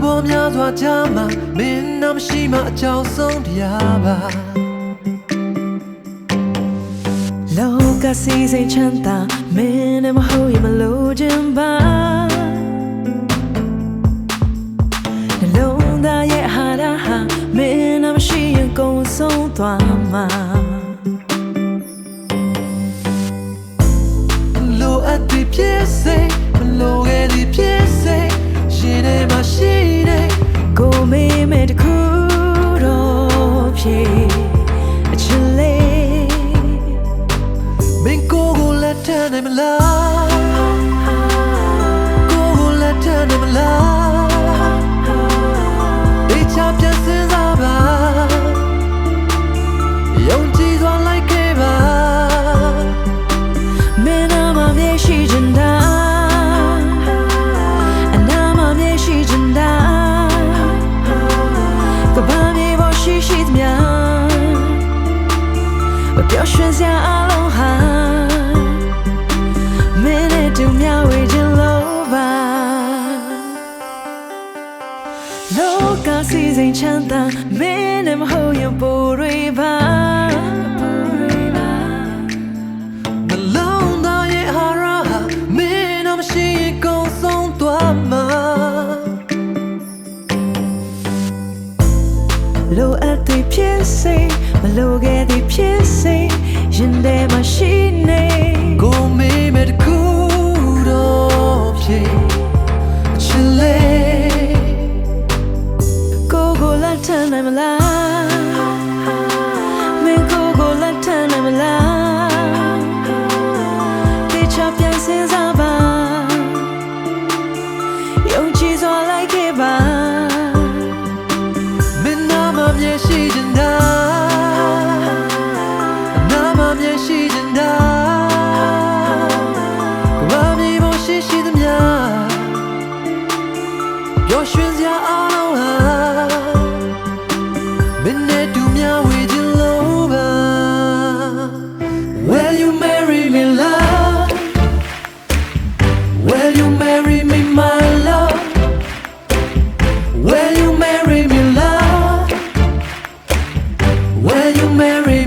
ပေါ်များစွာကြမှာမင်းနာမရှိမှအကြောင်းဆုံးတရားပါလောကစီစိတ်ချမ်းသာမင်းနဲ့မဟုတ်ရင်မလို့ခြင်းပါနှလုံးသားရဲ့ဟာရဟာမင်းနဲ့မရှိရင်ကုန်ဆုံးသွားမှာလိုအပ်သည်ဖြစ်စေမလိုခဲ့သည်ဖြစ်စေရှင်ထဲမှာရှိနေကိုမေးမဲ့တခုတော့ဖြစ်အချစ်လေးမင်းကိုလက်ထမ်းနိုင်မလားကိုလက်ထမ်းနိုင်မလားဒီချပြန်စင်စားပါယုံကြည်စွာလိုက်ခဲ့ပါမင်းနာမမျက်ရှိချင်တာအနာမမျက်ရှိချင်တာကဘာမြေပေါ်ရှိရှိသမျှပျော်ရွှင်စရာအလုံးဟာမင်းနဲ့တူမျှဝေခြင်းလို့ပါလောကစီစဉ်ချမ်းသာမင်းနဲ့မဟုတ်ရင်ပိုတွေပါနှလုံးသားရဲ့ဟာရဟာမင်းနာမရှိရင်ကုန်ဆုံးသွားမှာလိုအပ်သည်ဖြစ်စေမလိုခဲ့သည်ဖြစ်စေရင်ထဲမှာရှိနေကိုမေးမဲ့တခုတော့ဖြစ်အချစ်လေးကိုလက်ထမ်းနိုင်မလားမင်းကိုလက်ထမ်းနိုင်မလားတေချာပြန်စင်စားပါယုံကြည်စွာလိုက်ခဲ့ပါမင်းနာမမျက်ရှိချင်တာနာမမျက်ရှိချင်တာကဘာမြေပေါ်ရှိသမျှပျော်ရွှင်စရာအလုံးဟာမင်းနဲ့တူမျှဝေခြင်းလို့ပါ Will you marry me love Will you marry me my love Will you marry me love Will you marry